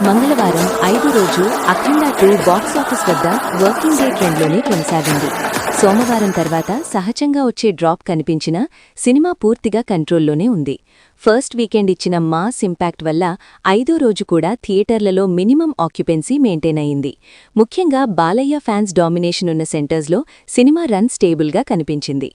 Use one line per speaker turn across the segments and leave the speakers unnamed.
మంగళవారం 5వ రోజు అఖండ 2 బాక్సాఫీస్ వద్ద వర్కింగ్ డే ట్రెండ్లోనే కొనసాగింది. సోమవారం తర్వాత సహజంగా వచ్చే డ్రాప్ కనిపించినా సినిమా పూర్తిగా కంట్రోల్లోనే ఉంది. ఫస్ట్ వీకెండ్ ఇచ్చిన మాస్ ఇంపాక్ట్ వల్ల 5వ రోజు కూడా థియేటర్లలో మినిమం ఆక్యుపెన్సీ మెయింటైన్ అయింది. ముఖ్యంగా బాలయ్య ఫ్యాన్స్ డామినేషన్ ఉన్న సెంటర్స్లో సినిమా రన్ స్టేబుల్గా కనిపించింది.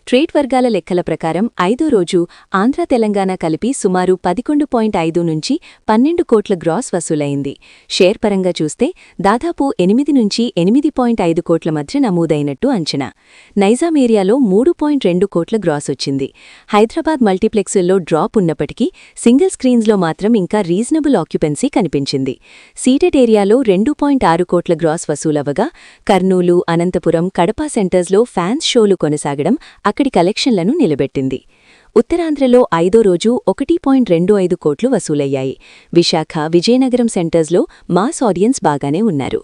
ట్రేడ్ వర్గాల లెక్కల ప్రకారం 5వ రోజు ఆంధ్ర తెలంగాణ కలిపి సుమారు 11.5 నుంచి 12 కోట్ల గ్రాస్ వసూలైంది. షేర్ పరంగా చూస్తే దాదాపు 8 నుంచి 8.5 కోట్ల మధ్య నమోదైనట్టు అంచనా. నైజాం ఏరియాలో 3.2 కోట్ల గ్రాస్ వచ్చింది. హైదరాబాద్ మల్టీప్లెక్స్ల్లో డ్రాప్ ఉన్నప్పటికీ సింగిల్ స్క్రీన్స్లో మాత్రం ఇంకా రీజనబుల్ ఆక్యుపెన్సీ కనిపించింది. సీటెడ్ ఏరియాలో 2.6 కోట్ల గ్రాస్ వసూలవగా కర్నూలు, అనంతపురం, కడప సెంటర్స్లో ఫ్యాన్స్ షోలు కొనసాగడం అక్కడి కలెక్షన్లను నిలబెట్టింది. ఉత్తరాంధ్రలో 5వ రోజు 1.25 కోట్లు వసూలయ్యాయి. విశాఖ, విజయనగరం సెంటర్స్లో మాస్ ఆడియన్స్ బాగానే ఉన్నారు.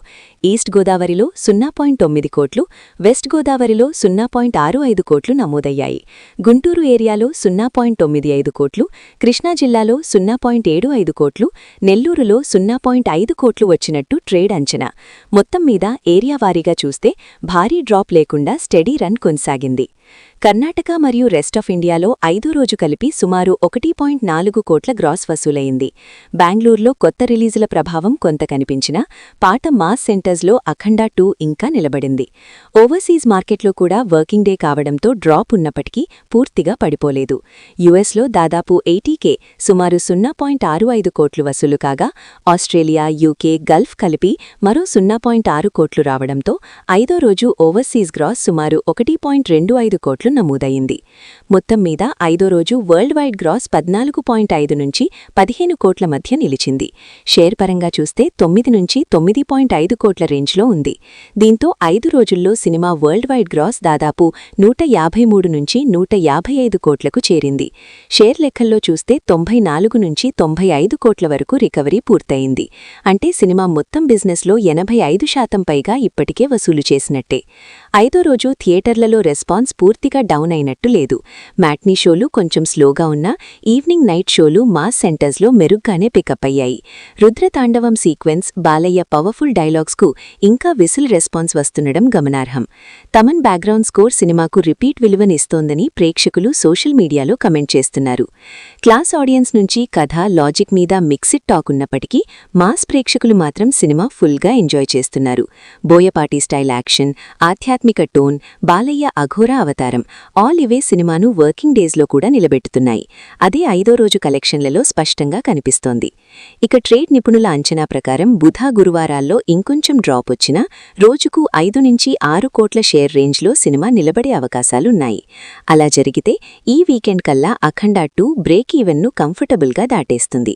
ఈస్ట్ గోదావరిలో 0.9 కోట్లు, వెస్ట్ గోదావరిలో 0.65 కోట్లు నమోదయ్యాయి. గుంటూరు ఏరియాలో 0.95 కోట్లు, కృష్ణా జిల్లాలో 0.75 కోట్లు, నెల్లూరులో 0.5 కోట్లు వచ్చినట్టు ట్రేడ్ అంచనా. మొత్తం మీద ఏరియా వారీగా చూస్తే భారీ డ్రాప్ లేకుండా స్టెడీ రన్ కొనసాగింది. కర్ణాటక మరియు రెస్ట్ ఆఫ్ ఇండియాలో 5వ రోజు కలిపి సుమారు 1.4 కోట్ల గ్రాస్ వసూలైంది. బెంగళూరులో కొత్త రిలీజుల ప్రభావం కొంత కనిపించినా పాత మాస్ సెంటర్స్లో అఖండ 2 ఇంకా నిలబడింది. ఓవర్సీస్ మార్కెట్లో కూడా వర్కింగ్ డే కావడంతో డ్రాప్ ఉన్నప్పటికీ పూర్తిగా పడిపోలేదు. యుఎస్లో దాదాపు 80K సుమారు 0.65 కోట్లు వసూలు కాగా ఆస్ట్రేలియా, యూకే, గల్ఫ్ కలిపి మరో 0.6 కోట్లు రావడంతో 5వ రోజు ఓవర్సీస్ గ్రాస్ సుమారు 1.25 కోట్లు నమోదయింది. మొత్తం మీద 5వ రోజు వరల్డ్ వైడ్ గ్రాస్ 14.5 నుంచి 15 కోట్ల మధ్య నిలిచింది. షేర్ పరంగా చూస్తే 9 నుంచి 9.5 కోట్ల రేంజ్లో ఉంది. దీంతో 5 రోజుల్లో సినిమా వరల్డ్ వైడ్ గ్రాస్ దాదాపు 153 నుంచి 155 కోట్లకు చేరింది. షేర్ లెక్కల్లో చూస్తే 94 నుంచి 95 కోట్ల వరకు రికవరీ పూర్తయింది. అంటే సినిమా మొత్తం బిజినెస్లో 85% పైగా ఇప్పటికే వసూలు చేసినట్టే. 5వ రోజు థియేటర్లలో రెస్పాన్స్ పూర్తిగా డౌన్ అయినట్టు లేదు. మ్యాట్నీ షోలు కొంచెం స్లోగా ఉన్నా ఈవినింగ్ నైట్ షోలు మాస్ సెంటర్స్లో మెరుగ్గానే పికప్ అయ్యాయి. రుద్రతాండవం సీక్వెన్స్, బాలయ్య పవర్ఫుల్ డైలాగ్స్కు ఇంకా విసిల్ రెస్పాన్స్ వస్తుండడం గమనార్హం. తమన్ బ్యాక్గ్రౌండ్ స్కోర్ సినిమాకు రిపీట్ విలువనిస్తోందని ప్రేక్షకులు సోషల్ మీడియాలో కమెంట్ చేస్తున్నారు. క్లాస్ ఆడియన్స్ నుంచి కథ, లాజిక్ మీద మిక్సిడ్ టాక్ ఉన్నప్పటికీ మాస్ ప్రేక్షకులు మాత్రం సినిమా ఫుల్గా ఎంజాయ్ చేస్తున్నారు. బోయపాటి స్టైల్ యాక్షన్, ఆధ్యాత్మిక టోన్, బాలయ్య అఘోర అవతారం ఆల్ ఇవే సినిమాను వర్కింగ్ డేస్లో కూడా నిలబెట్టుతున్నాయి. అదే 5వ రోజు కలెక్షన్లలో స్పష్టంగా కనిపిస్తోంది. ఇక ట్రేడ్ నిపుణుల అంచనా ప్రకారం బుధ, గురువారాల్లో ఇంకొంచెం డ్రాప్ వచ్చినా రోజుకు 5 నుంచి 6 కోట్ల షేర్ రేంజ్లో సినిమా నిలబడే అవకాశాలున్నాయి. అలా జరిగితే ఈ వీకెండ్ కల్లా అఖండ 2 బ్రేక్ ఈవెన్ను కంఫర్టబుల్గా దాటేస్తుంది.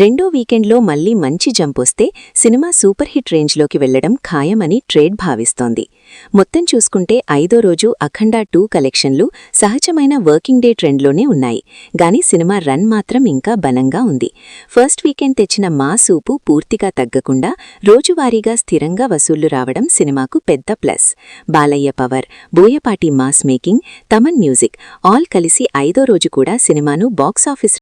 రెండో వీకెండ్లో మళ్లీ మంచి జంప్ వస్తే సినిమా సూపర్ హిట్ రేంజ్లోకి వెళ్లడం ఖాయమని ట్రేడ్ భావిస్తోంది. మొత్తం చూసుకుంటే 5వ రోజు అఖండ 2 కలెక్షన్లు సహజమైన వర్కింగ్ డే ట్రెండ్లోనే ఉన్నాయి. గానీ సినిమా రన్ మాత్రం ఇంకా బలంగా ఉంది. ఫస్ట్ వీకెండ్ తెచ్చిన మాస్ ఊపు పూర్తిగా తగ్గకుండా రోజువారీగా స్థిరంగా వసూళ్లు రావడం సినిమాకు పెద్ద plus. Balayya power, Boyapati mass making, Thaman music all కలిసి 5వ రోజు కూడా సినిమాను బాక్సాఫీస్